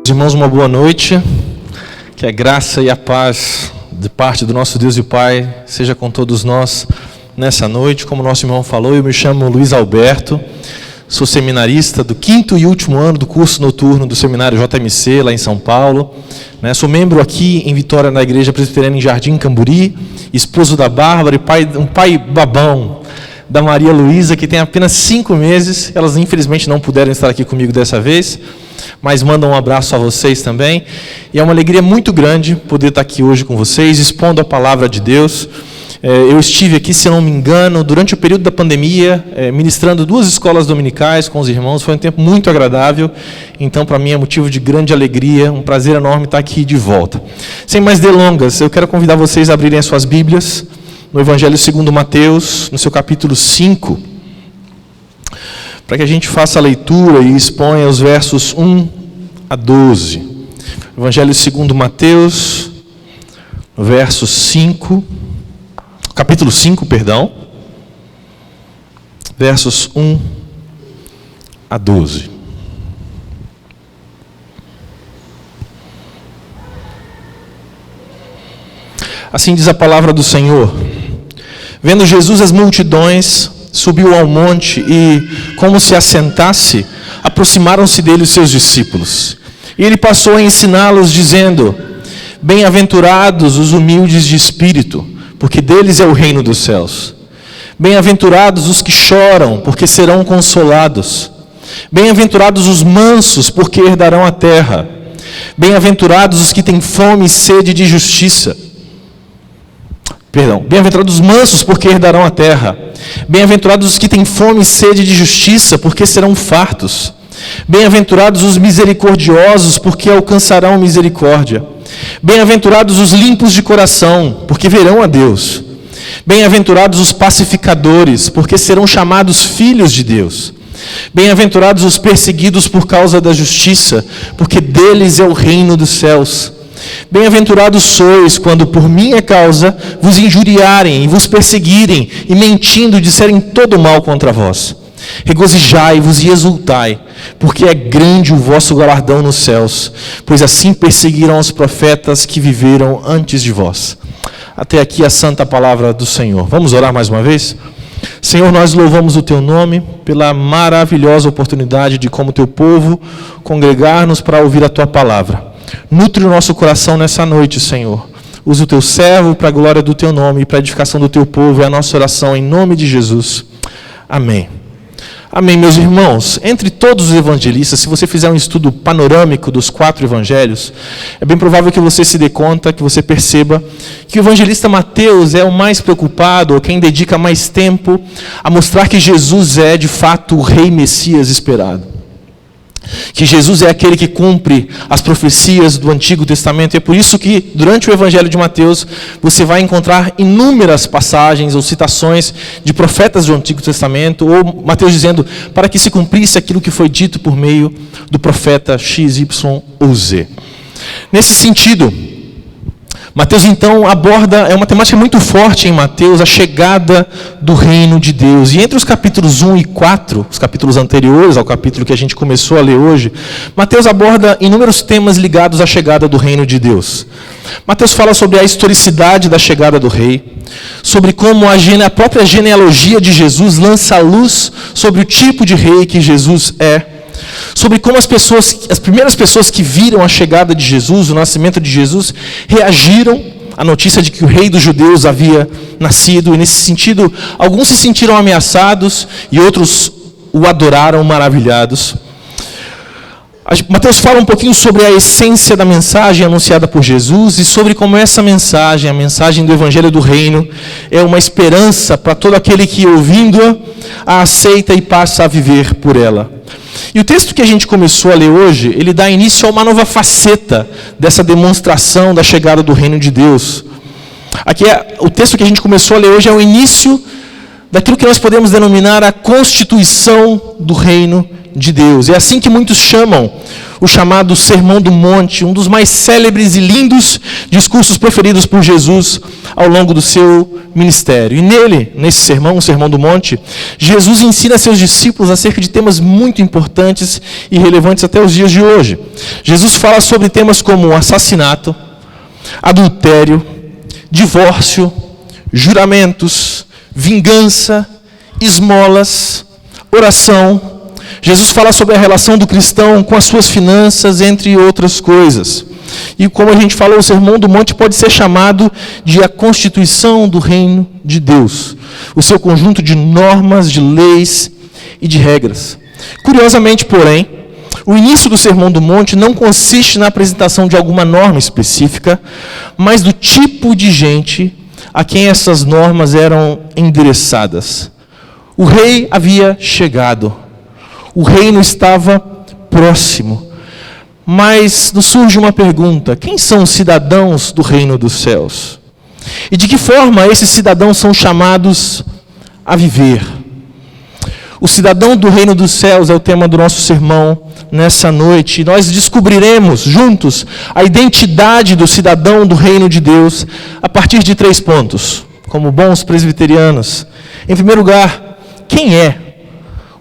Irmãos, uma boa noite, que a graça e a paz de parte do nosso Deus e Pai seja com todos nós nessa noite. Como nosso irmão falou, eu me chamo Luiz Alberto, sou seminarista do 5º e último ano do curso noturno do seminário JMC, lá em São Paulo. Sou membro aqui em Vitória, na Igreja Presbiteriana em Jardim Camburi, esposo da Bárbara e um pai babão da Maria Luísa, que tem apenas 5 meses. Elas infelizmente não puderam estar aqui comigo dessa vez, mas mandam um abraço a vocês também. E é uma alegria muito grande poder estar aqui hoje com vocês, expondo a palavra de Deus. Eu estive aqui, se não me engano, durante o período da pandemia, ministrando 2 escolas dominicais com os irmãos. Foi um tempo muito agradável, então para mim é motivo de grande alegria, um prazer enorme estar aqui de volta. Sem mais delongas, eu quero convidar vocês a abrirem as suas Bíblias no Evangelho segundo Mateus, no seu capítulo 5, para que a gente faça a leitura e exponha os versos 1 a 12. Evangelho segundo Mateus, capítulo 5, versos 1 a 12. Assim diz a palavra do Senhor. Vendo Jesus as multidões, subiu ao monte e, como se assentasse, aproximaram-se dele os seus discípulos. E ele passou a ensiná-los, dizendo: Bem-aventurados os humildes de espírito, porque deles é o reino dos céus. Bem-aventurados os que choram, porque serão consolados. Bem-aventurados os mansos, porque herdarão a terra. Bem-aventurados os que têm fome e sede de justiça. Bem-aventurados os mansos, porque herdarão a terra. Bem-aventurados os que têm fome e sede de justiça, porque serão fartos. Bem-aventurados os misericordiosos, porque alcançarão misericórdia. Bem-aventurados os limpos de coração, porque verão a Deus. Bem-aventurados os pacificadores, porque serão chamados filhos de Deus. Bem-aventurados os perseguidos por causa da justiça, porque deles é o reino dos céus. Bem-aventurados sois quando por minha causa vos injuriarem e vos perseguirem e mentindo disserem todo mal contra vós. Regozijai-vos e exultai, porque é grande o vosso galardão nos céus, pois assim perseguiram os profetas que viveram antes de vós. Até aqui a santa palavra do Senhor. Vamos orar mais uma vez? Senhor, nós louvamos o Teu nome pela maravilhosa oportunidade de, como Teu povo, congregar-nos para ouvir a Tua palavra. Nutre o nosso coração nessa noite, Senhor. Use o Teu servo para a glória do Teu nome e para a edificação do Teu povo. É a nossa oração em nome de Jesus. Amém. Amém, meus irmãos. Entre todos os evangelistas, se você fizer um estudo panorâmico dos 4 evangelhos, é bem provável que você se dê conta, que você perceba que o evangelista Mateus é o mais preocupado, ou quem dedica mais tempo a mostrar que Jesus é, de fato, o Rei Messias esperado. Que Jesus é aquele que cumpre as profecias do Antigo Testamento. É por isso que, durante o Evangelho de Mateus, você vai encontrar inúmeras passagens ou citações de profetas do Antigo Testamento, ou Mateus dizendo, para que se cumprisse aquilo que foi dito por meio do profeta X, Y ou Z. Nesse sentido, Mateus então aborda, é uma temática muito forte em Mateus, a chegada do reino de Deus. E entre os capítulos 1 e 4, os capítulos anteriores ao capítulo que a gente começou a ler hoje, Mateus aborda inúmeros temas ligados à chegada do reino de Deus. Mateus fala sobre a historicidade da chegada do rei, sobre como a própria genealogia de Jesus lança a luz sobre o tipo de rei que Jesus é, sobre como as primeiras pessoas que viram a chegada de Jesus, o nascimento de Jesus, reagiram à notícia de que o rei dos judeus havia nascido. E nesse sentido, alguns se sentiram ameaçados e outros o adoraram maravilhados. Mateus fala um pouquinho sobre a essência da mensagem anunciada por Jesus e sobre como essa mensagem, a mensagem do Evangelho do Reino, é uma esperança para todo aquele que, ouvindo-a, a aceita e passa a viver por ela. E o texto que a gente começou a ler hoje, ele dá início a uma nova faceta dessa demonstração da chegada do reino de Deus. Aqui o texto que a gente começou a ler hoje é o início daquilo que nós podemos denominar a constituição do reino de Deus. É assim que muitos chamam o chamado Sermão do Monte, um dos mais célebres e lindos discursos preferidos por Jesus ao longo do seu ministério. E nele, nesse sermão, o Sermão do Monte, Jesus ensina a seus discípulos acerca de temas muito importantes e relevantes até os dias de hoje. Jesus fala sobre temas como assassinato, adultério, divórcio, juramentos, vingança, esmolas, oração. Jesus fala sobre a relação do cristão com as suas finanças, entre outras coisas. E como a gente falou, o Sermão do Monte pode ser chamado de a constituição do reino de Deus, o seu conjunto de normas, de leis e de regras. Curiosamente, porém, o início do Sermão do Monte não consiste na apresentação de alguma norma específica, mas do tipo de gente a quem essas normas eram endereçadas. O rei havia chegado, o reino estava próximo, mas nos surge uma pergunta: quem são os cidadãos do reino dos céus? E de que forma esses cidadãos são chamados a viver? O cidadão do reino dos céus é o tema do nosso sermão nessa noite. Nós descobriremos juntos a identidade do cidadão do reino de Deus a partir de 3 pontos, como bons presbiterianos. Em primeiro lugar, quem é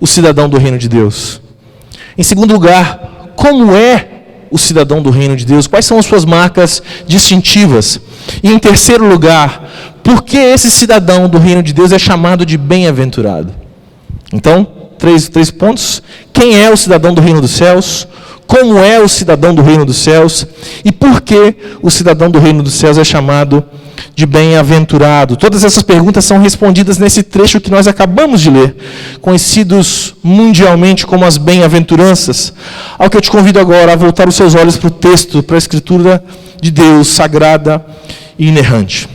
o cidadão do reino de Deus? Em segundo lugar, como é o cidadão do reino de Deus? Quais são as suas marcas distintivas? E em terceiro lugar, por que esse cidadão do reino de Deus é chamado de bem-aventurado? Então, três pontos. Quem é o cidadão do reino dos céus? Como é o cidadão do reino dos céus? E por que o cidadão do reino dos céus é chamado de bem-aventurado? Todas essas perguntas são respondidas nesse trecho que nós acabamos de ler, conhecidos mundialmente como as bem-aventuranças, ao que eu te convido agora a voltar os seus olhos para o texto, para a Escritura de Deus, sagrada e inerrante.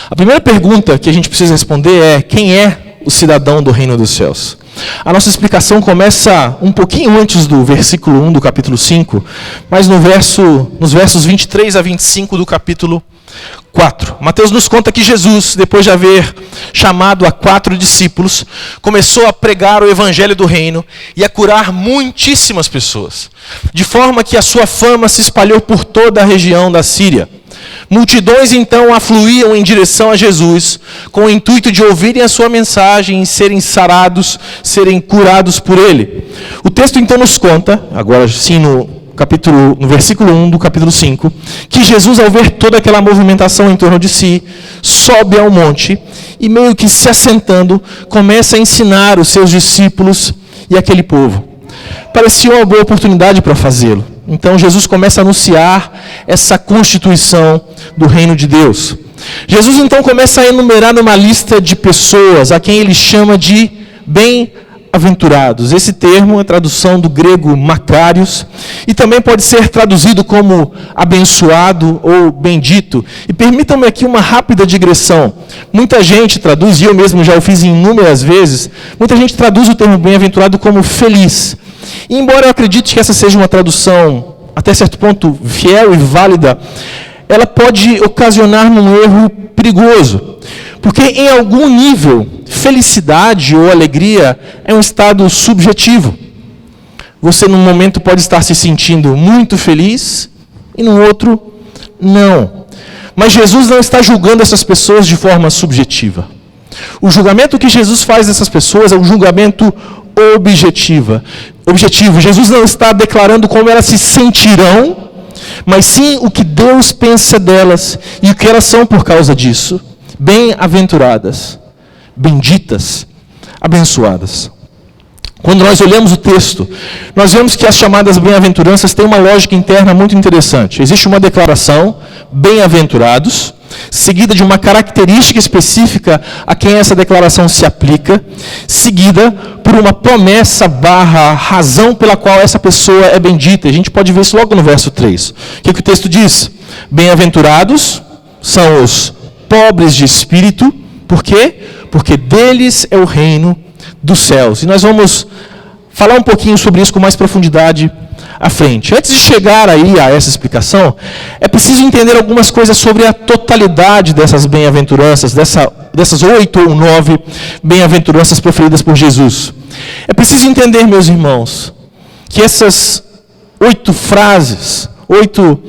A primeira pergunta que a gente precisa responder é: quem é o cidadão do reino dos céus? A nossa explicação começa um pouquinho antes do versículo 1 do capítulo 5, mas nos versos 23 a 25 do capítulo 4. Mateus nos conta que Jesus, depois de haver chamado a 4 discípulos, começou a pregar o evangelho do reino e a curar muitíssimas pessoas, de forma que a sua fama se espalhou por toda a região da Síria. Multidões então afluíam em direção a Jesus, com o intuito de ouvirem a sua mensagem e serem sarados, serem curados por ele. O texto então nos conta, agora sim no versículo 1 do capítulo 5, que Jesus, ao ver toda aquela movimentação em torno de si, sobe ao monte e, meio que se assentando, começa a ensinar os seus discípulos e aquele povo. Parecia uma boa oportunidade para fazê-lo. Então Jesus começa a anunciar essa constituição do reino de Deus. Jesus então começa a enumerar uma lista de pessoas a quem ele chama de bem-aventurados. Esse termo é a tradução do grego makarios e também pode ser traduzido como abençoado ou bendito. E permitam-me aqui uma rápida digressão. Muita gente traduz, e eu mesmo já o fiz inúmeras vezes, muita gente traduz o termo bem-aventurado como feliz. E embora eu acredite que essa seja uma tradução até certo ponto fiel e válida, ela pode ocasionar um erro perigoso. Porque em algum nível, felicidade ou alegria é um estado subjetivo. Você num momento pode estar se sentindo muito feliz e no outro não. Mas Jesus não está julgando essas pessoas de forma subjetiva. O julgamento que Jesus faz dessas pessoas é um julgamento objetivo. Jesus não está declarando como elas se sentirão, mas sim o que Deus pensa delas e o que elas são por causa disso. Bem-aventuradas, benditas, abençoadas. Quando nós olhamos o texto, nós vemos que as chamadas bem-aventuranças têm uma lógica interna muito interessante. Existe uma declaração, bem-aventurados, seguida de uma característica específica a quem essa declaração se aplica, seguida por uma promessa / razão pela qual essa pessoa é bendita. A gente pode ver isso logo no verso 3. O que o texto diz? Bem-aventurados são os pobres de espírito. Por quê? Porque deles é o reino dos céus. E nós vamos falar um pouquinho sobre isso com mais profundidade à frente. Antes de chegar aí a essa explicação, é preciso entender algumas coisas sobre a totalidade dessas bem-aventuranças, dessa dessas 8 ou 9 bem-aventuranças proferidas por Jesus. É preciso entender, meus irmãos, que essas 8 frases, 8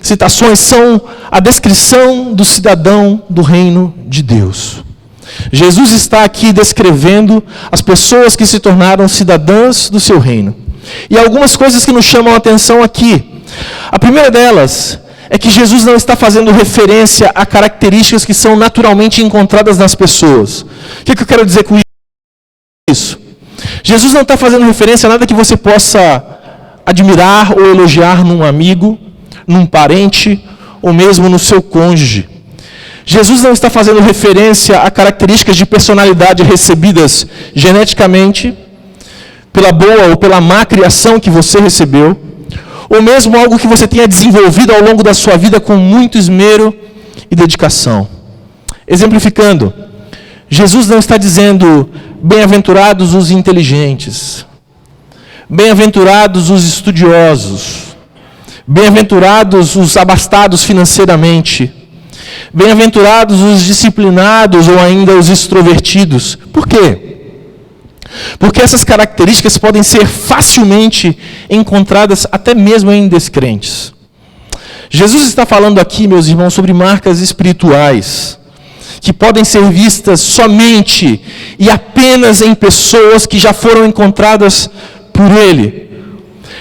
citações são a descrição do cidadão do reino de Deus. Jesus está aqui descrevendo as pessoas que se tornaram cidadãs do seu reino. E algumas coisas que nos chamam a atenção aqui. A primeira delas é que Jesus não está fazendo referência a características que são naturalmente encontradas nas pessoas. O que eu quero dizer com isso? Jesus não está fazendo referência a nada que você possa admirar ou elogiar num amigo, num parente, ou mesmo no seu cônjuge. Jesus não está fazendo referência a características de personalidade recebidas geneticamente, pela boa ou pela má criação que você recebeu, ou mesmo algo que você tenha desenvolvido ao longo da sua vida com muito esmero e dedicação. Exemplificando, Jesus não está dizendo, bem-aventurados os inteligentes, bem-aventurados os estudiosos, bem-aventurados os abastados financeiramente, bem-aventurados os disciplinados ou ainda os extrovertidos. Por quê? Porque essas características podem ser facilmente encontradas até mesmo em descrentes. Jesus está falando aqui, meus irmãos, sobre marcas espirituais, que podem ser vistas somente e apenas em pessoas que já foram encontradas por Ele.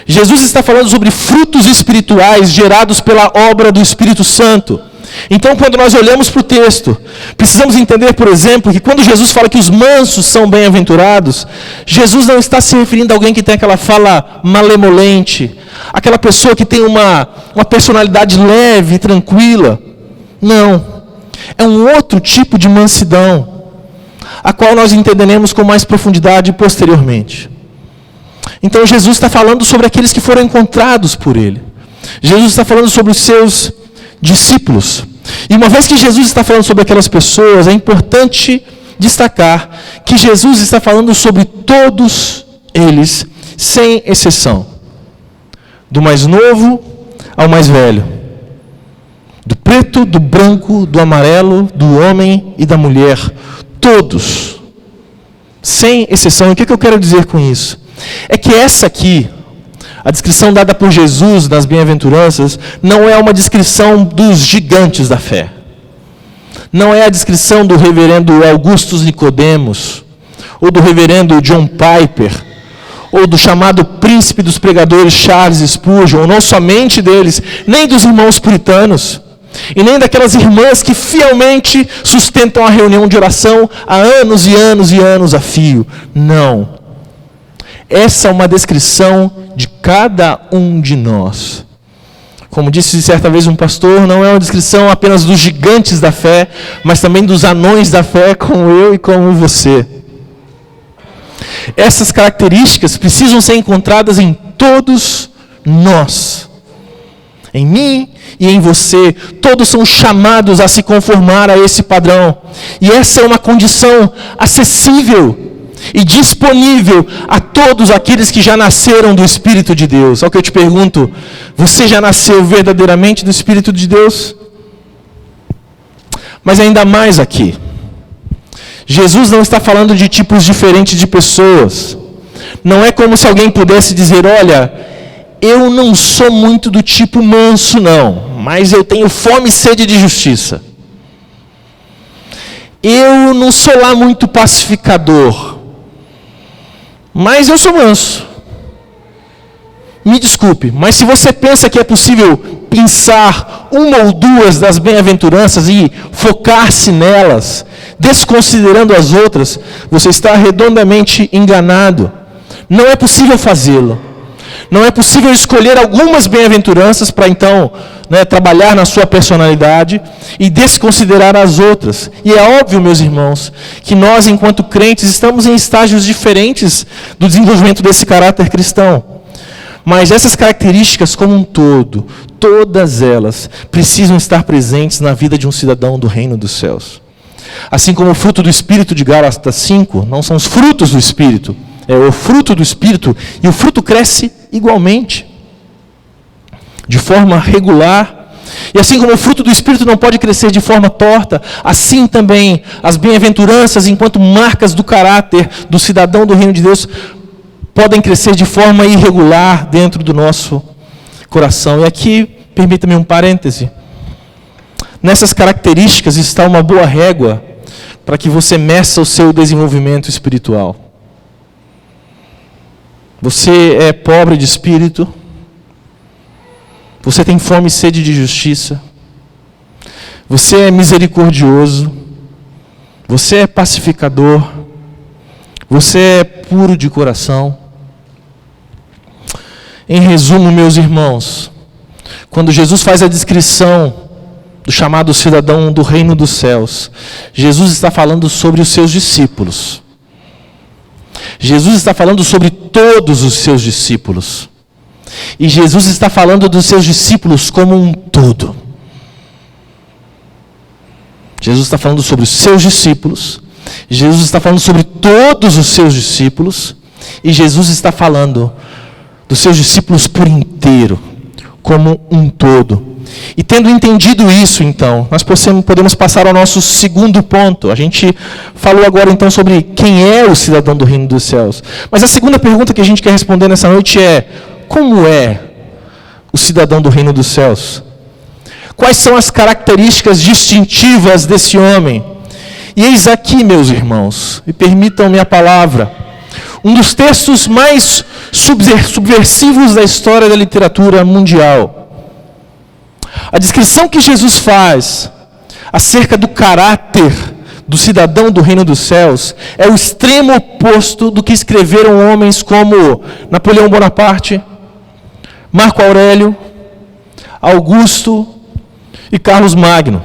Jesus está falando sobre frutos espirituais gerados pela obra do Espírito Santo. Então, quando nós olhamos para o texto, precisamos entender, por exemplo, que quando Jesus fala que os mansos são bem-aventurados, Jesus não está se referindo a alguém que tem aquela fala malemolente, aquela pessoa que tem uma personalidade leve e tranquila. Não. É um outro tipo de mansidão, a qual nós entenderemos com mais profundidade posteriormente. Então, Jesus está falando sobre aqueles que foram encontrados por Ele. Jesus está falando sobre os seus discípulos. E uma vez que Jesus está falando sobre aquelas pessoas, é importante destacar que Jesus está falando sobre todos eles, sem exceção. Do mais novo ao mais velho. Do preto, do branco, do amarelo, do homem e da mulher. Todos. Sem exceção. E o que eu quero dizer com isso? É que essa aqui, a descrição dada por Jesus nas bem-aventuranças, não é uma descrição dos gigantes da fé. Não é a descrição do reverendo Augustus Nicodemos, ou do reverendo John Piper, ou do chamado príncipe dos pregadores Charles Spurgeon, não somente deles, nem dos irmãos puritanos, e nem daquelas irmãs que fielmente sustentam a reunião de oração há anos e anos e anos a fio. Não. Essa é uma descrição de cada um de nós. Como disse certa vez um pastor, não é uma descrição apenas dos gigantes da fé, mas também dos anões da fé, como eu e como você. Essas características precisam ser encontradas em todos nós. Em mim e em você. Todos são chamados a se conformar a esse padrão. E essa é uma condição acessível e disponível a todos aqueles que já nasceram do Espírito de Deus. Só que eu te pergunto, você já nasceu verdadeiramente do Espírito de Deus? Mas ainda mais aqui, Jesus não está falando de tipos diferentes de pessoas. Não é como se alguém pudesse dizer, olha, eu não sou muito do tipo manso não, mas eu tenho fome e sede de justiça. Eu não sou lá muito pacificador, mas eu sou manso. Me desculpe, mas se você pensa que é possível pensar uma ou duas das bem-aventuranças e focar-se nelas, desconsiderando as outras, você está redondamente enganado. Não é possível fazê-lo. Não é possível escolher algumas bem-aventuranças para então trabalhar na sua personalidade e desconsiderar as outras. E é óbvio, meus irmãos, que nós, enquanto crentes, estamos em estágios diferentes do desenvolvimento desse caráter cristão. Mas essas características como um todo, todas elas, precisam estar presentes na vida de um cidadão do reino dos céus. Assim como o fruto do Espírito de Gálatas 5, não são os frutos do Espírito, é o fruto do Espírito, e o fruto cresce igualmente, de forma regular E assim como o fruto do Espírito não pode crescer de forma torta, assim também as bem-aventuranças, enquanto marcas do caráter do cidadão do reino de Deus, podem crescer de forma irregular dentro do nosso coração. E aqui, permita-me um parêntese. Nessas características está uma boa régua para que você meça o seu desenvolvimento espiritual. Você é pobre de espírito, você tem fome e sede de justiça, você é misericordioso, você é pacificador, você é puro de coração. Em resumo, meus irmãos, quando Jesus faz a descrição do chamado cidadão do reino dos céus, Jesus está falando sobre os seus discípulos. Jesus está falando sobre todos os seus discípulos. E Jesus está falando dos seus discípulos como um todo. Jesus está falando sobre os seus discípulos. Jesus está falando sobre todos os seus discípulos. E Jesus está falando dos seus discípulos por inteiro, como um todo. E tendo entendido isso, então, nós podemos passar ao nosso segundo ponto. A gente falou agora, então, sobre quem é o cidadão do reino dos céus. Mas a segunda pergunta que a gente quer responder nessa noite é: como é o cidadão do reino dos céus? Quais são as características distintivas desse homem? E eis aqui, meus irmãos, e permitam-me a palavra, um dos textos mais subversivos da história da literatura mundial. A descrição que Jesus faz acerca do caráter do cidadão do reino dos céus é o extremo oposto do que escreveram homens como Napoleão Bonaparte, Marco Aurélio, Augusto e Carlos Magno.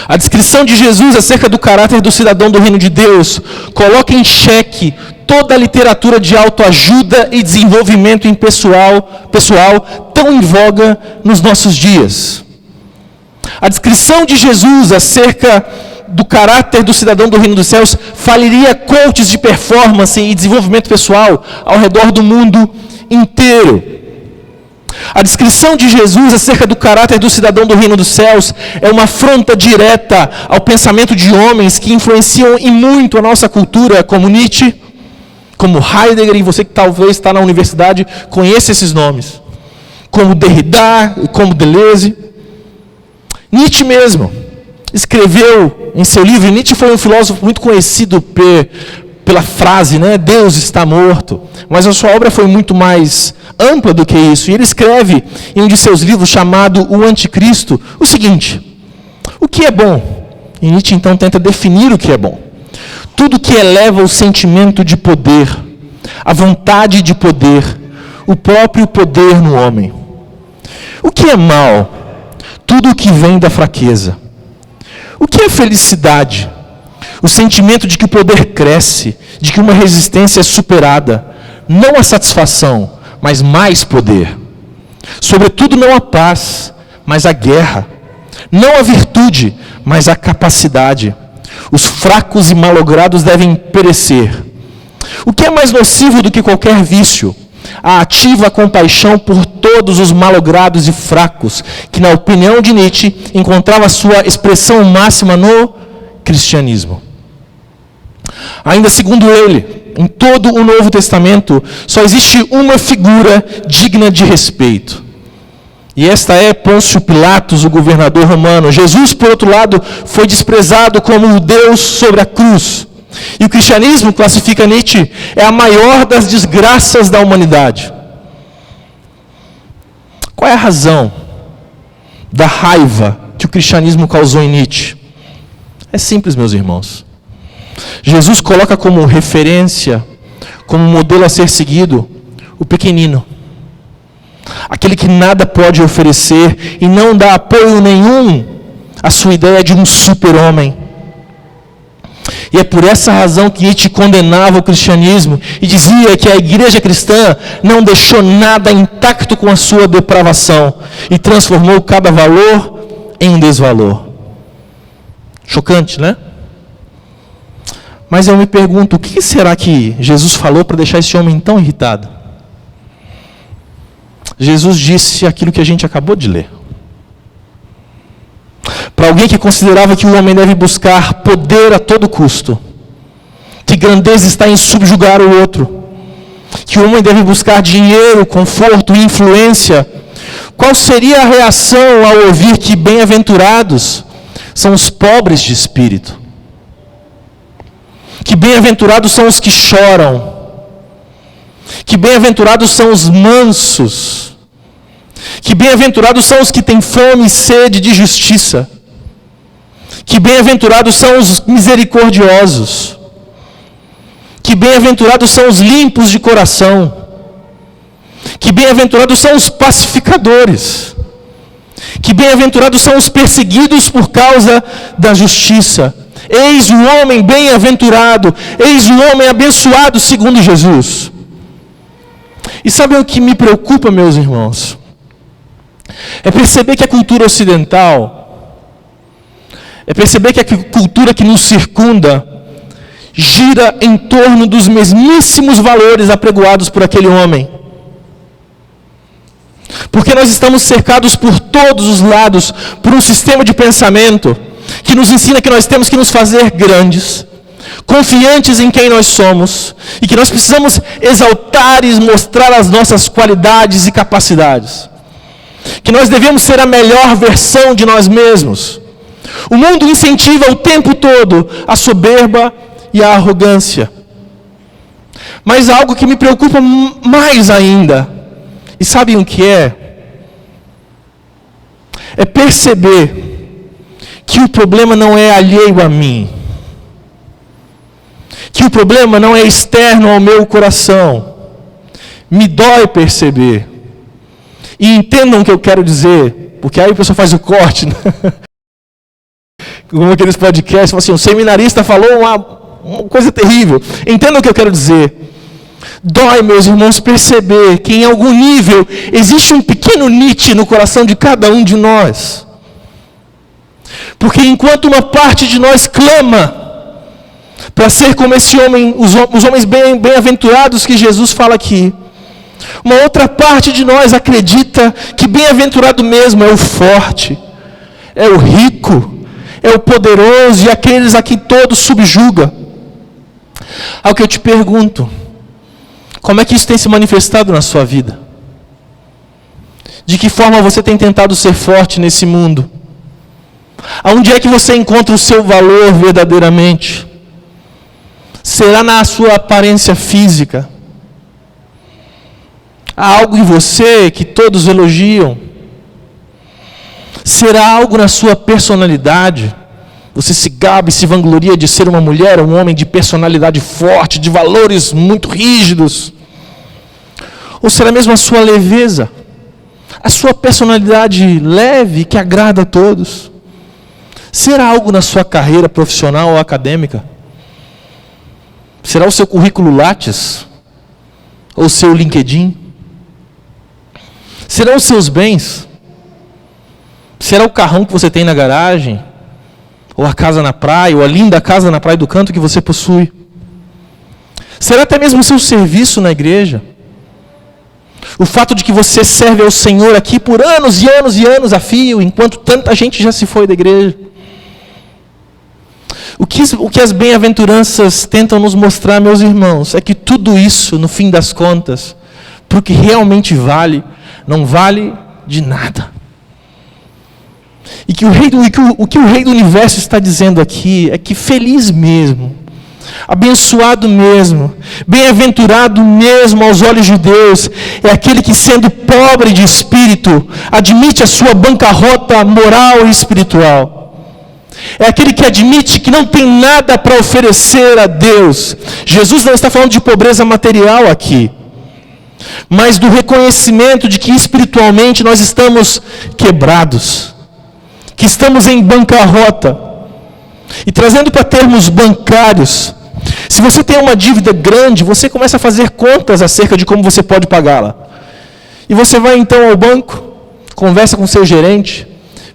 A descrição de Jesus acerca do caráter do cidadão do reino de Deus coloca em xeque toda a literatura de autoajuda e desenvolvimento pessoal tão em voga nos nossos dias. A descrição de Jesus acerca do caráter do cidadão do reino dos céus faliria coaches de performance e desenvolvimento pessoal ao redor do mundo inteiro. A descrição de Jesus acerca do caráter do cidadão do reino dos céus é uma afronta direta ao pensamento de homens que influenciam e muito a nossa cultura, como Nietzsche, como Heidegger, e você que talvez está na universidade conheça esses nomes, como Derrida e como Deleuze. Nietzsche mesmo escreveu em seu livro, Nietzsche foi um filósofo muito conhecido pela frase, né, Deus está morto, mas a sua obra foi muito mais ampla do que isso, e ele escreve em um de seus livros chamado O Anticristo, o seguinte: o que é bom? E Nietzsche então tenta definir o que é bom. Tudo que eleva o sentimento de poder, a vontade de poder, o próprio poder no homem. O que é mal? Tudo o que vem da fraqueza. O que é felicidade? O sentimento de que o poder cresce, de que uma resistência é superada. Não a satisfação, mas mais poder. Sobretudo não a paz, mas a guerra. Não a virtude, mas a capacidade. Os fracos e malogrados devem perecer. O que é mais nocivo do que qualquer vício? A ativa compaixão por todos os malogrados e fracos, que na opinião de Nietzsche encontrava sua expressão máxima no cristianismo. Ainda segundo ele, em todo o Novo Testamento, só existe uma figura digna de respeito. E esta é Pôncio Pilatos, o governador romano. Jesus, por outro lado, foi desprezado como o Deus sobre a cruz. E o cristianismo, classifica Nietzsche, é a maior das desgraças da humanidade. Qual é a razão da raiva que o cristianismo causou em Nietzsche? É simples, meus irmãos. Jesus coloca como referência, como modelo a ser seguido, o pequenino. Aquele que nada pode oferecer e não dá apoio nenhum à sua ideia de um super-homem. E é por essa razão que Nietzsche condenava o cristianismo e dizia que a igreja cristã não deixou nada intacto com a sua depravação e transformou cada valor em um desvalor. Chocante, né? Mas eu me pergunto, o que será que Jesus falou para deixar esse homem tão irritado? Jesus disse aquilo que a gente acabou de ler. para alguém que considerava que o homem deve buscar poder a todo custo, que grandeza está em subjugar o outro, que o homem deve buscar dinheiro, conforto e influência, qual seria a reação ao ouvir que bem-aventurados são os pobres de espírito? Que bem-aventurados são os que choram, que bem-aventurados são os mansos, que bem-aventurados são os que têm fome e sede de justiça, que bem-aventurados são os misericordiosos, que bem-aventurados são os limpos de coração, que bem-aventurados são os pacificadores, que bem-aventurados são os perseguidos por causa da justiça. Eis o homem bem-aventurado, eis o homem abençoado segundo Jesus. E sabe o que me preocupa, meus irmãos? É perceber que a cultura ocidental, é perceber que a cultura que nos circunda gira em torno dos mesmíssimos valores apregoados por aquele homem. Porque nós estamos cercados por todos os lados por um sistema de pensamento que nos ensina que nós temos que nos fazer grandes, confiantes em quem nós somos, e que nós precisamos exaltar e mostrar as nossas qualidades e capacidades. Que nós devemos ser a melhor versão de nós mesmos. O mundo incentiva o tempo todo a soberba e a arrogância. Mas há algo que me preocupa mais ainda. E sabem o que é? É perceber que o problema não é alheio a mim. Que o problema não é externo ao meu coração. Me dói perceber. E entendam o que eu quero dizer, porque aí o pessoal faz o corte, né? Como aqueles podcasts, assim, um seminarista falou uma coisa terrível. Entendam o que eu quero dizer. Dói, meus irmãos, perceber que em algum nível existe um pequeno Nietzsche no coração de cada um de nós. Porque enquanto uma parte de nós clama para ser como esse homem, os homens bem-aventurados que Jesus fala aqui, uma outra parte de nós acredita que bem-aventurado mesmo é o forte, é o rico, é o poderoso e aqueles a quem todos subjuga. Ao que eu te pergunto, como é que isso tem se manifestado na sua vida? De que forma você tem tentado ser forte nesse mundo? Aonde é que você encontra o seu valor verdadeiramente? Será na sua aparência física? Há algo em você que todos elogiam? Será algo na sua personalidade? Você se gaba e se vangloria de ser uma mulher, um homem de personalidade forte, de valores muito rígidos? Ou será mesmo a sua leveza? A sua personalidade leve que agrada a todos? Será algo na sua carreira profissional ou acadêmica? Será o seu currículo Lattes? Ou o seu LinkedIn? Serão os seus bens? Será o carrão que você tem na garagem? Ou a casa na praia? Ou a linda casa na praia do canto que você possui? Será até mesmo o seu serviço na igreja? O fato de que você serve ao Senhor aqui por anos e anos e anos a fio, enquanto tanta gente já se foi da igreja? O que as bem-aventuranças tentam nos mostrar, meus irmãos, é que tudo isso, no fim das contas, para o que realmente vale, não vale de nada. E que o que o Rei do Universo está dizendo aqui é que feliz mesmo, abençoado mesmo, bem-aventurado mesmo aos olhos de Deus, é aquele que, sendo pobre de espírito, admite a sua bancarrota moral e espiritual. É aquele que admite que não tem nada para oferecer a Deus. Jesus não está falando de pobreza material aqui, mas do reconhecimento de que espiritualmente nós estamos quebrados, que estamos em bancarrota. E trazendo para termos bancários, se você tem uma dívida grande, você começa a fazer contas acerca de como você pode pagá-la. E você vai então ao banco, conversa com seu gerente,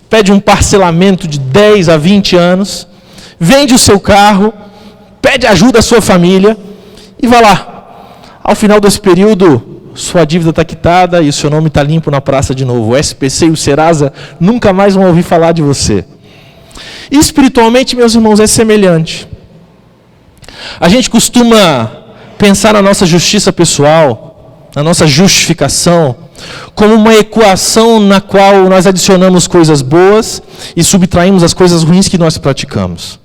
pede um parcelamento de 10 a 20 anos, vende o seu carro, pede ajuda à sua família e vai lá. Ao final desse período, sua dívida está quitada e o seu nome está limpo na praça de novo. O SPC e o Serasa nunca mais vão ouvir falar de você. Espiritualmente, meus irmãos, é semelhante. A gente costuma pensar na nossa justiça pessoal, na nossa justificação, como uma equação na qual nós adicionamos coisas boas e subtraímos as coisas ruins que nós praticamos.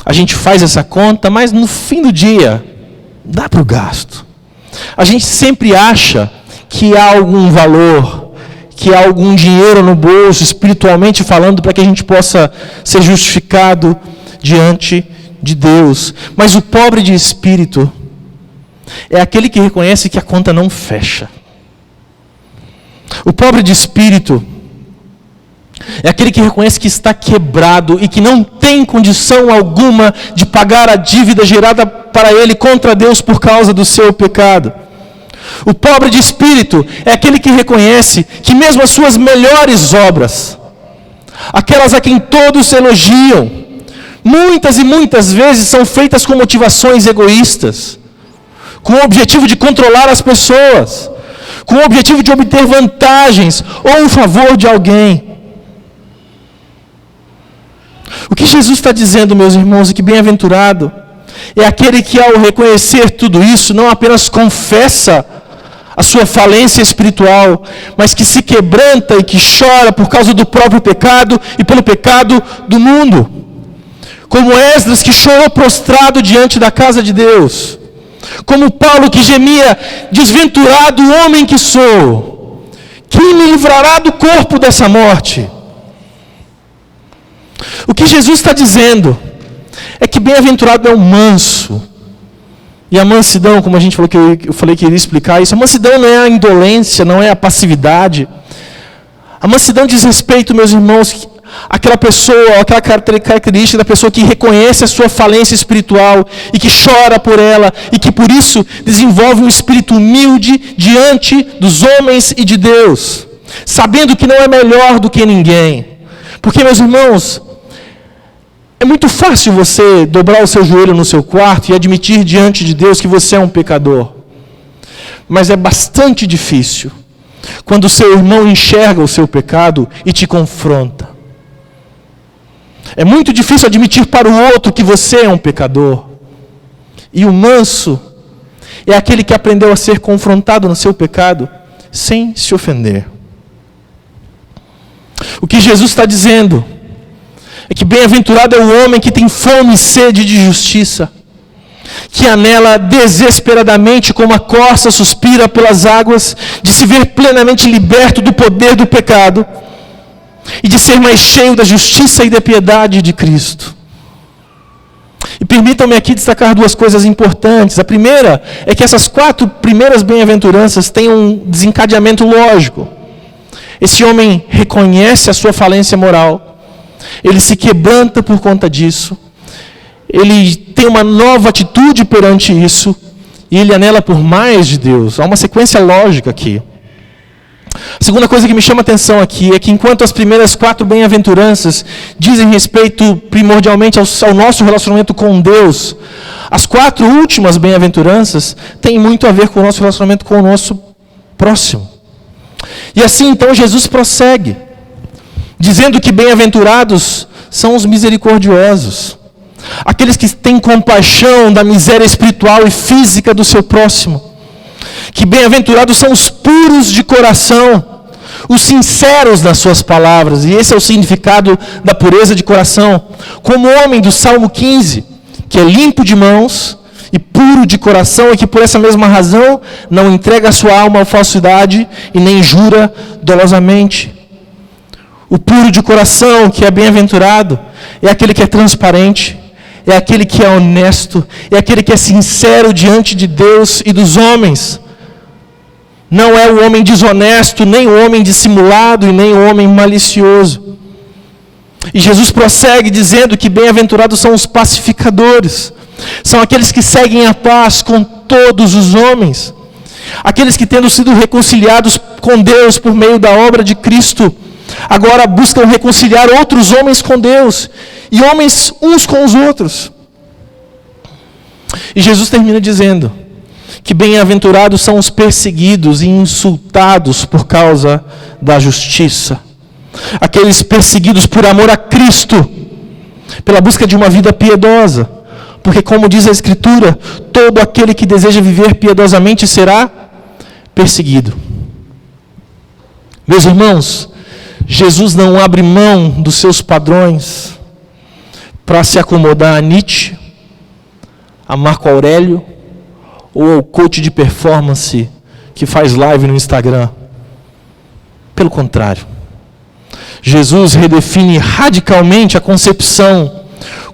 A gente faz essa conta, mas no fim do dia, dá para o gasto. A gente sempre acha que há algum valor, que há algum dinheiro no bolso, espiritualmente falando, para que a gente possa ser justificado diante de Deus. Mas o pobre de espírito é aquele que reconhece que a conta não fecha. O pobre de espírito é aquele que reconhece que está quebrado e que não tem condição alguma de pagar a dívida gerada para ele contra Deus por causa do seu pecado. O pobre de espírito é aquele que reconhece que mesmo as suas melhores obras, aquelas a quem todos elogiam, muitas e muitas vezes são feitas com motivações egoístas, com o objetivo de controlar as pessoas, com o objetivo de obter vantagens ou o favor de alguém. O que Jesus está dizendo, meus irmãos, é que bem-aventurado é aquele que, ao reconhecer tudo isso, não apenas confessa a sua falência espiritual, mas que se quebranta e que chora por causa do próprio pecado e pelo pecado do mundo. Como Esdras, que chorou prostrado diante da casa de Deus. Como Paulo, que gemia: desventurado homem que sou, quem me livrará do corpo dessa morte? O que Jesus está dizendo é que bem-aventurado é o manso. E a mansidão, como a gente falou, que eu falei que iria explicar isso, a mansidão não é a indolência, não é a passividade. A mansidão diz respeito, meus irmãos, àquela pessoa, aquela característica da pessoa que reconhece a sua falência espiritual e que chora por ela e que por isso desenvolve um espírito humilde diante dos homens e de Deus, sabendo que não é melhor do que ninguém. Porque, meus irmãos, é muito fácil você dobrar o seu joelho no seu quarto e admitir diante de Deus que você é um pecador. Mas é bastante difícil quando o seu irmão enxerga o seu pecado e te confronta. É muito difícil admitir para o outro que você é um pecador. E o manso é aquele que aprendeu a ser confrontado no seu pecado sem se ofender. O que Jesus está dizendo é que bem-aventurado é o homem que tem fome e sede de justiça, que anela desesperadamente como a corça suspira pelas águas, de se ver plenamente liberto do poder do pecado e de ser mais cheio da justiça e da piedade de Cristo. E permitam-me aqui destacar duas coisas importantes. A primeira é que essas 4 primeiras bem-aventuranças têm um desencadeamento lógico. Esse homem reconhece a sua falência moral, ele se quebranta por conta disso, ele tem uma nova atitude perante isso, e ele anela por mais de Deus. Há uma sequência lógica aqui. A segunda coisa que me chama a atenção aqui é que enquanto as primeiras 4 bem-aventuranças dizem respeito primordialmente ao nosso relacionamento com Deus, as 4 últimas bem-aventuranças têm muito a ver com o nosso relacionamento com o nosso próximo. E assim então Jesus prossegue, dizendo que bem-aventurados são os misericordiosos, aqueles que têm compaixão da miséria espiritual e física do seu próximo. Que bem-aventurados são os puros de coração, os sinceros nas suas palavras, e esse é o significado da pureza de coração. Como o homem do Salmo 15, que é limpo de mãos e puro de coração, e que por essa mesma razão não entrega a sua alma à falsidade e nem jura dolosamente. O puro de coração, que é bem-aventurado, é aquele que é transparente, é aquele que é honesto, é aquele que é sincero diante de Deus e dos homens. Não é o homem desonesto, nem o homem dissimulado e nem o homem malicioso. E Jesus prossegue dizendo que bem-aventurados são os pacificadores. São aqueles que seguem a paz com todos os homens. Aqueles que, tendo sido reconciliados com Deus por meio da obra de Cristo, agora buscam reconciliar outros homens com Deus e homens uns com os outros. E Jesus termina dizendo que bem-aventurados são os perseguidos e insultados por causa da justiça. aqueles perseguidos por amor a Cristo, pela busca de uma vida piedosa. Porque, como diz a Escritura, todo aquele que deseja viver piedosamente será perseguido. Meus irmãos, Jesus não abre mão dos seus padrões para se acomodar a Nietzsche, a Marco Aurélio ou ao coach de performance que faz live no Instagram. Pelo contrário, Jesus redefine radicalmente a concepção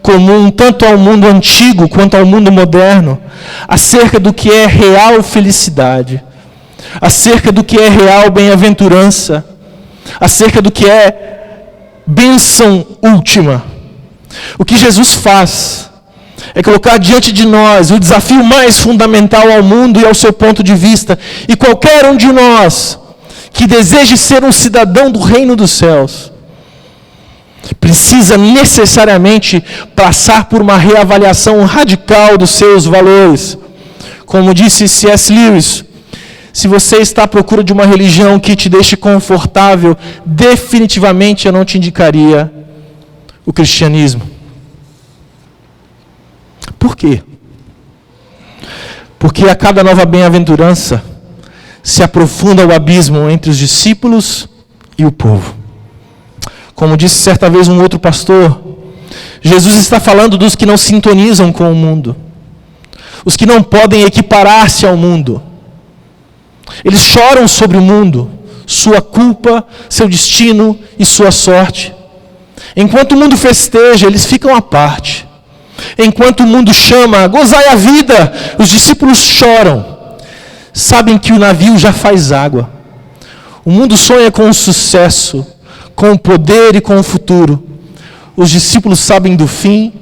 comum tanto ao mundo antigo quanto ao mundo moderno, acerca do que é real felicidade, acerca do que é real bem-aventurança, acerca do que é bênção última. O que Jesus faz é colocar diante de nós o desafio mais fundamental ao mundo e ao seu ponto de vista, e qualquer um de nós que deseje ser um cidadão do reino dos céus, precisa necessariamente passar por uma reavaliação radical dos seus valores. Como disse C.S. Lewis, se você está à procura de uma religião que te deixe confortável, definitivamente eu não te indicaria o cristianismo. Por quê? Porque a cada nova bem-aventurança se aprofunda o abismo entre os discípulos e o povo. Como disse certa vez um outro pastor, Jesus está falando dos que não sintonizam com o mundo, os que não podem equiparar-se ao mundo. Eles choram sobre o mundo, sua culpa, seu destino e sua sorte. Enquanto o mundo festeja, eles ficam à parte. Enquanto o mundo chama, gozai a vida, os discípulos choram. Sabem que o navio já faz água. O mundo sonha com o sucesso, com o poder e com o futuro. Os discípulos sabem do fim,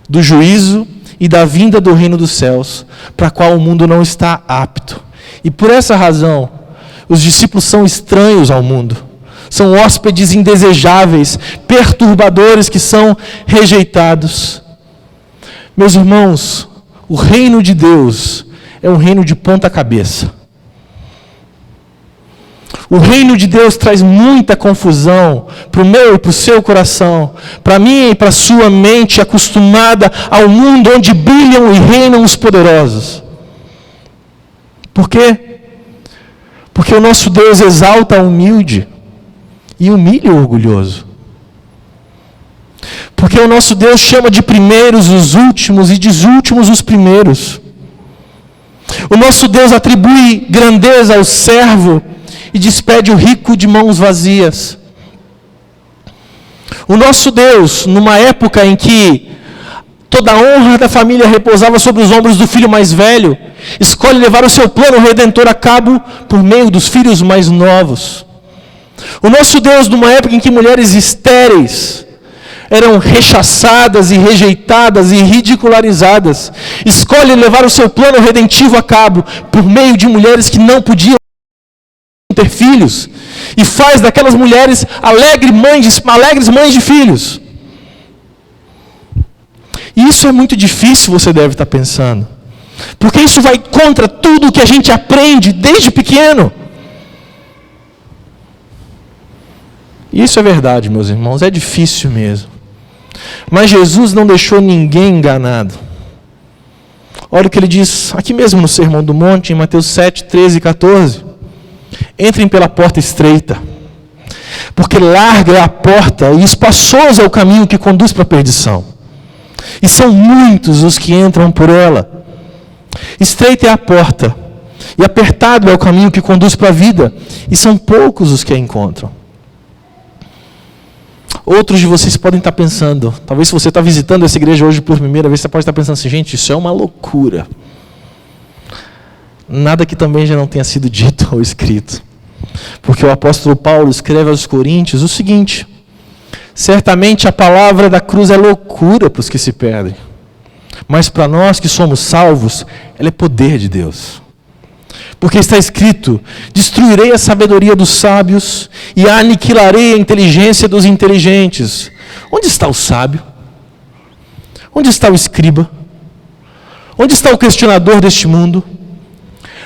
do juízo e da vinda do reino dos céus, para a qual o mundo não está apto. E por essa razão, os discípulos são estranhos ao mundo. São hóspedes indesejáveis, perturbadores que são rejeitados. Meus irmãos, o reino de Deus é um reino de ponta cabeça. O reino de Deus traz muita confusão para o meu e para o seu coração, para mim e para a sua mente acostumada ao mundo onde brilham e reinam os poderosos. Por quê? Porque o nosso Deus exalta o humilde e humilha o orgulhoso. Porque o nosso Deus chama de primeiros os últimos e de últimos os primeiros. O nosso Deus atribui grandeza ao servo e despede o rico de mãos vazias. O nosso Deus, numa época em que toda a honra da família repousava sobre os ombros do filho mais velho, escolhe levar o seu plano redentor a cabo por meio dos filhos mais novos. O nosso Deus, numa época em que mulheres estéreis eram rechaçadas e rejeitadas e ridicularizadas, escolhe levar o seu plano redentivo a cabo por meio de mulheres que não podiam ter filhos, e faz daquelas mulheres alegres mães de filhos. E isso é muito difícil, você deve estar pensando, porque isso vai contra tudo o que a gente aprende desde pequeno. Isso é verdade, meus irmãos, é difícil mesmo. Mas Jesus não deixou ninguém enganado. Olha o que ele diz aqui mesmo no Sermão do Monte, em Mateus 7, 13 e 14. Entrem pela porta estreita, porque larga é a porta e espaçoso é o caminho que conduz para a perdição. E são muitos os que entram por ela. Estreita é a porta, e apertado é o caminho que conduz para a vida, e são poucos os que a encontram. Outros de vocês podem estar pensando, talvez se você está visitando essa igreja hoje por primeira vez, você pode estar pensando assim, gente, isso é uma loucura. Nada que também já não tenha sido dito ou escrito. Porque o apóstolo Paulo escreve aos Coríntios o seguinte: certamente a palavra da cruz é loucura para os que se perdem, mas para nós que somos salvos, ela é poder de Deus. Porque está escrito: destruirei a sabedoria dos sábios e aniquilarei a inteligência dos inteligentes. Onde está o sábio? Onde está o escriba? Onde está o questionador deste mundo?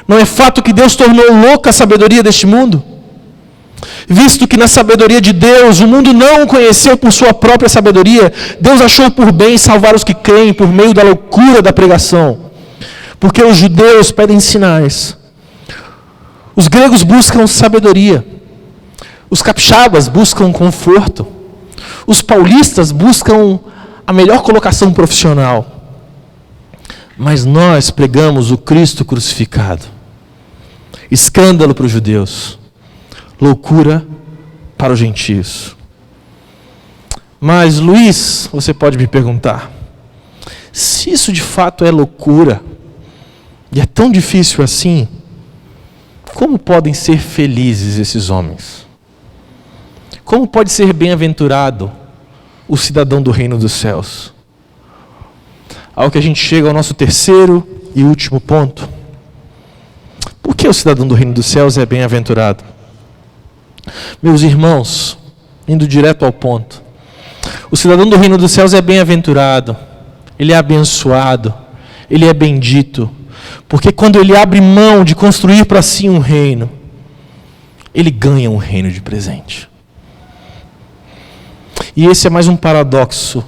Não é fato que Deus tornou louca a sabedoria deste mundo? Visto que na sabedoria de Deus, o mundo não o conheceu por sua própria sabedoria, Deus achou por bem salvar os que creem por meio da loucura da pregação. Porque os judeus pedem sinais. Os gregos buscam sabedoria. Os capixabas buscam conforto. Os paulistas buscam a melhor colocação profissional. Mas nós pregamos o Cristo crucificado. Escândalo para os judeus. Loucura para os gentios. Mas, Luiz, você pode me perguntar, se isso de fato é loucura, e é tão difícil assim, como podem ser felizes esses homens? Como pode ser bem-aventurado o cidadão do reino dos céus? Ao que a gente chega ao nosso terceiro e último ponto. Por que o cidadão do reino dos céus é bem-aventurado? Meus irmãos, indo direto ao ponto, o cidadão do reino dos céus é bem-aventurado, ele é abençoado, ele é bendito, porque quando ele abre mão de construir para si um reino, ele ganha um reino de presente. E esse é mais um paradoxo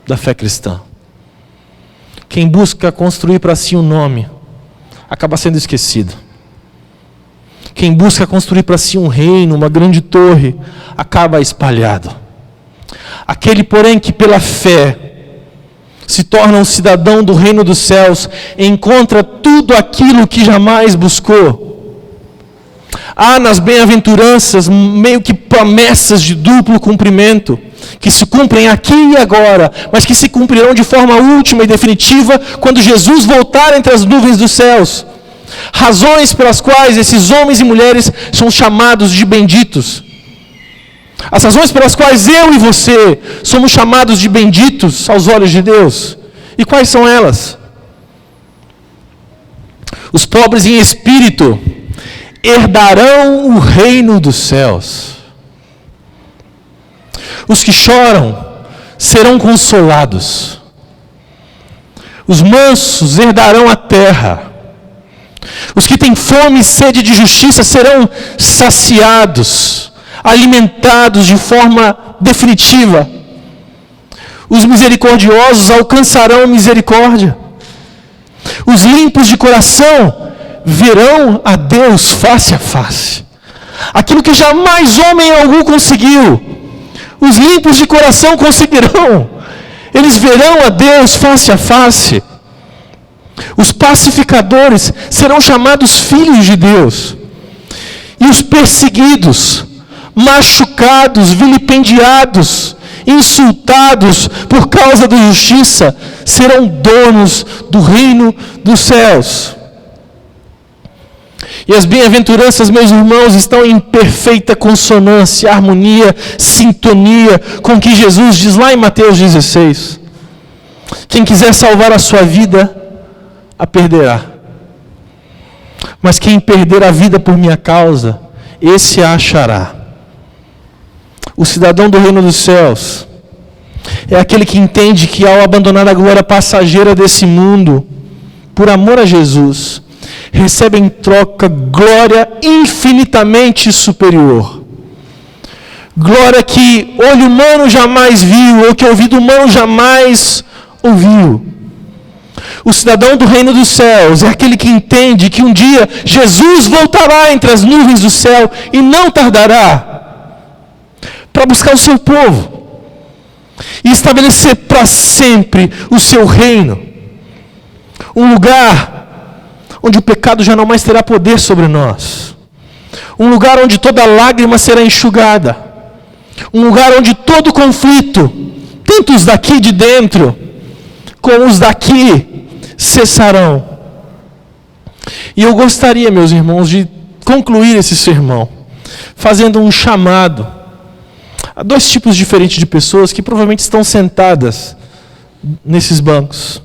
da fé cristã. Quem busca construir para si um nome, acaba sendo esquecido. Quem busca construir para si um reino, uma grande torre, acaba espalhado. Aquele, porém, que pela fé se torna um cidadão do reino dos céus, encontra tudo aquilo que jamais buscou. Há nas bem-aventuranças meio que promessas de duplo cumprimento, que se cumprem aqui e agora, mas que se cumprirão de forma última e definitiva quando Jesus voltar entre as nuvens dos céus. Razões pelas quais esses homens e mulheres são chamados de benditos. As razões pelas quais eu e você somos chamados de benditos aos olhos de Deus. E quais são elas? Os pobres em espírito herdarão o reino dos céus. Os que choram serão consolados. Os mansos herdarão a terra. Os que têm fome e sede de justiça serão saciados, alimentados de forma definitiva. Os misericordiosos alcançarão misericórdia. Os limpos de coração verão a Deus face a face. Aquilo que jamais homem algum conseguiu, os limpos de coração conseguirão. Eles verão a Deus face a face. Os pacificadores serão chamados filhos de Deus. E os perseguidos, machucados, vilipendiados, insultados por causa da justiça, serão donos do reino dos céus. E as bem-aventuranças, meus irmãos, estão em perfeita consonância, harmonia, sintonia com o que Jesus diz lá em Mateus 16. Quem quiser salvar a sua vida, a perderá. Mas quem perder a vida por minha causa, esse a achará. O cidadão do reino dos céus é aquele que entende que ao abandonar a glória passageira desse mundo, por amor a Jesus, recebe em troca glória infinitamente superior. Glória que olho humano jamais viu, ou que ouvido humano jamais ouviu. O cidadão do reino dos céus é aquele que entende que um dia Jesus voltará entre as nuvens do céu e não tardará para buscar o seu povo e estabelecer para sempre o seu reino. Um lugar onde o pecado já não mais terá poder sobre nós. Um lugar onde toda lágrima será enxugada. Um lugar onde todo conflito, tanto os daqui de dentro, como os daqui, cessarão. E eu gostaria, meus irmãos, de concluir esse sermão, fazendo um chamado a dois tipos diferentes de pessoas que provavelmente estão sentadas nesses bancos.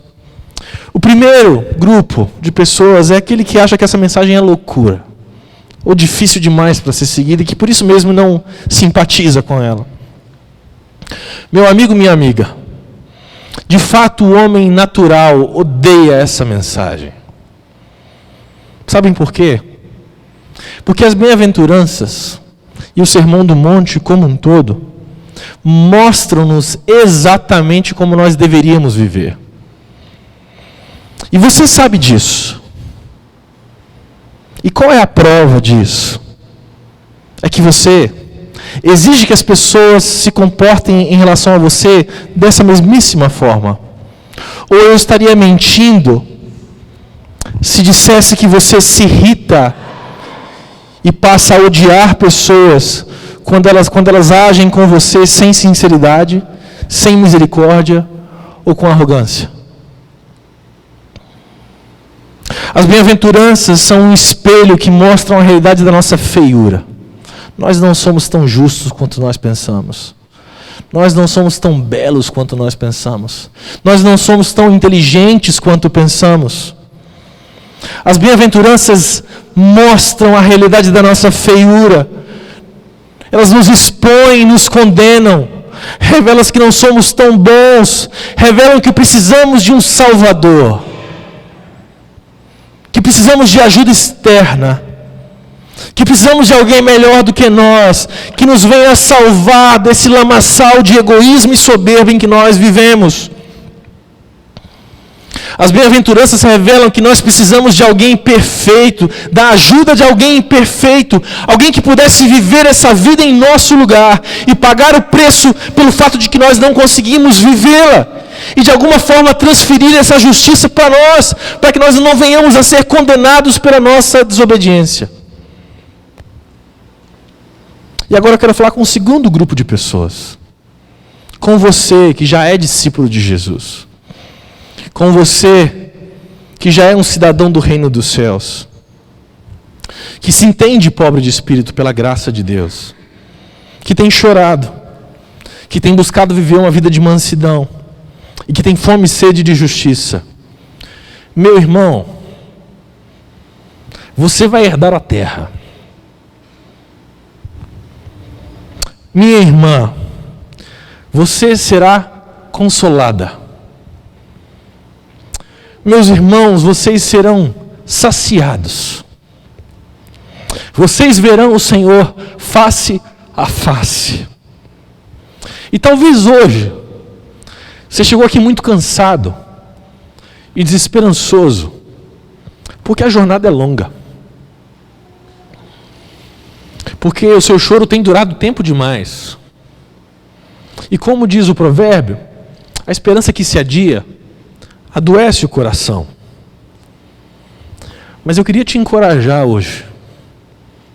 O primeiro grupo de pessoas é aquele que acha que essa mensagem é loucura, ou difícil demais para ser seguida, e que por isso mesmo não simpatiza com ela. Meu amigo, minha amiga, de fato o homem natural odeia essa mensagem. Sabem por quê? Porque as bem-aventuranças e o Sermão do Monte como um todo mostram-nos exatamente como nós deveríamos viver. E você sabe disso. E qual é a prova disso? É que você exige que as pessoas se comportem em relação a você dessa mesmíssima forma. Ou eu estaria mentindo se dissesse que você se irrita e passa a odiar pessoas quando elas agem com você sem sinceridade, sem misericórdia ou com arrogância. As bem-aventuranças são um espelho que mostram a realidade da nossa feiura. Nós não somos tão justos quanto nós pensamos. Nós não somos tão belos quanto nós pensamos. Nós não somos tão inteligentes quanto pensamos. As bem-aventuranças mostram a realidade da nossa feiura. Elas nos expõem, nos condenam. Revelam que não somos tão bons. Revelam que precisamos de um Salvador. Que precisamos de ajuda externa. Que precisamos de alguém melhor do que nós, que nos venha salvar desse lamaçal de egoísmo e soberba em que nós vivemos. As bem-aventuranças revelam que nós precisamos de alguém perfeito, da ajuda de alguém perfeito, alguém que pudesse viver essa vida em nosso lugar e pagar o preço pelo fato de que nós não conseguimos vivê-la. E de alguma forma transferir essa justiça para nós, para que nós não venhamos a ser condenados pela nossa desobediência. E agora eu quero falar com um segundo grupo de pessoas. Com você que já é discípulo de Jesus. Com você que já é um cidadão do reino dos céus. Que se entende pobre de espírito pela graça de Deus. Que tem chorado. Que tem buscado viver uma vida de mansidão. E que tem fome e sede de justiça. Meu irmão, você vai herdar a terra. Minha irmã, você será consolada. Meus irmãos, vocês serão saciados. Vocês verão o Senhor face a face. E talvez hoje, você chegou aqui muito cansado e desesperançoso, porque a jornada é longa. Porque o seu choro tem durado tempo demais. E como diz o provérbio, a esperança que se adia adoece o coração. Mas eu queria te encorajar hoje,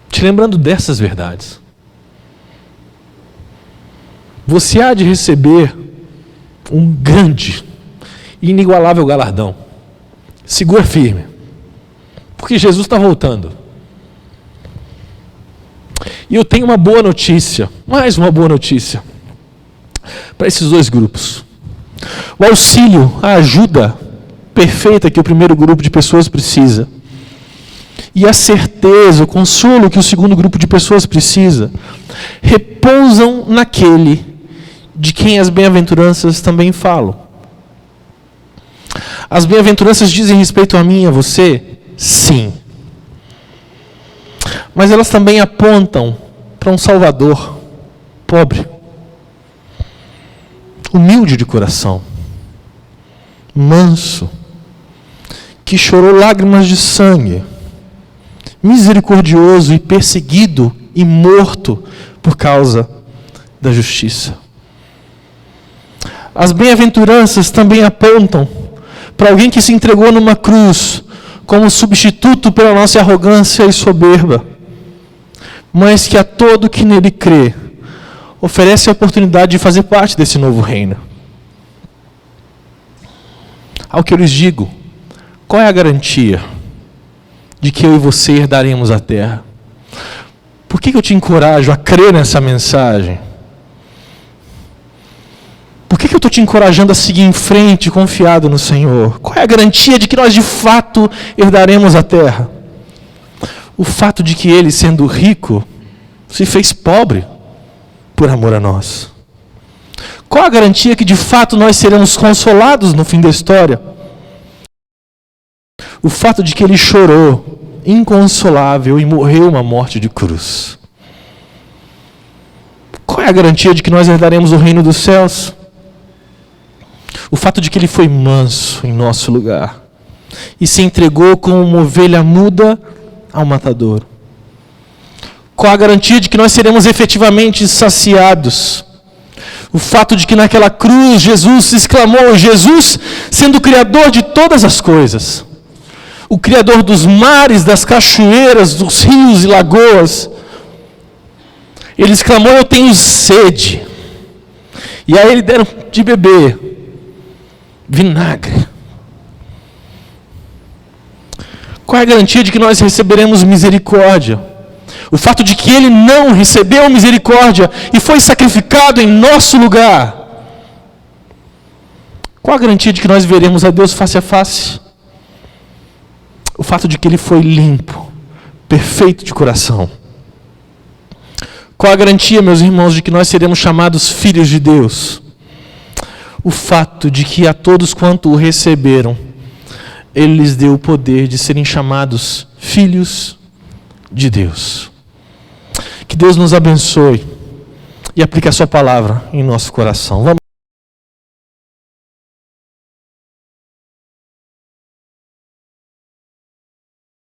te lembrando dessas verdades. Você há de receber um grande e inigualável galardão. Segura firme, porque Jesus está voltando. E eu tenho uma boa notícia, mais uma boa notícia, para esses dois grupos. O auxílio, a ajuda perfeita que o primeiro grupo de pessoas precisa, e a certeza, o consolo que o segundo grupo de pessoas precisa, repousam naquele de quem as bem-aventuranças também falam. As bem-aventuranças dizem respeito a mim e a você? Sim. Mas elas também apontam para um Salvador pobre, humilde de coração, manso, que chorou lágrimas de sangue, misericordioso e perseguido e morto por causa da justiça. As bem-aventuranças também apontam para alguém que se entregou numa cruz como substituto pela nossa arrogância e soberba, mas que a todo que nele crê oferece a oportunidade de fazer parte desse novo reino. Ao que eu lhes digo, qual é a garantia de que eu e você herdaremos a terra? Por que eu te encorajo a crer nessa mensagem? Por que eu estou te encorajando a seguir em frente, confiado no Senhor? Qual é a garantia de que nós de fato herdaremos a terra? O fato de que Ele, sendo rico, se fez pobre por amor a nós. Qual a garantia que de fato nós seremos consolados no fim da história? O fato de que Ele chorou, inconsolável, e morreu uma morte de cruz. Qual é a garantia de que nós herdaremos o reino dos céus? O fato de que ele foi manso em nosso lugar e se entregou como uma ovelha muda ao matador. Qual a garantia de que nós seremos efetivamente saciados? O fato de que naquela cruz Jesus exclamou, Jesus sendo o Criador de todas as coisas, o Criador dos mares, das cachoeiras, dos rios e lagoas, ele exclamou, eu tenho sede. E a ele deram de beber vinagre. Qual é a garantia de que nós receberemos misericórdia? O fato de que ele não recebeu misericórdia e foi sacrificado em nosso lugar. Qual a garantia de que nós veremos a Deus face a face? O fato de que ele foi limpo, perfeito de coração. Qual a garantia, meus irmãos, de que nós seremos chamados filhos de Deus? O fato de que a todos quanto o receberam, ele lhes deu o poder de serem chamados filhos de Deus. Que Deus nos abençoe e aplique a sua palavra em nosso coração. Vamos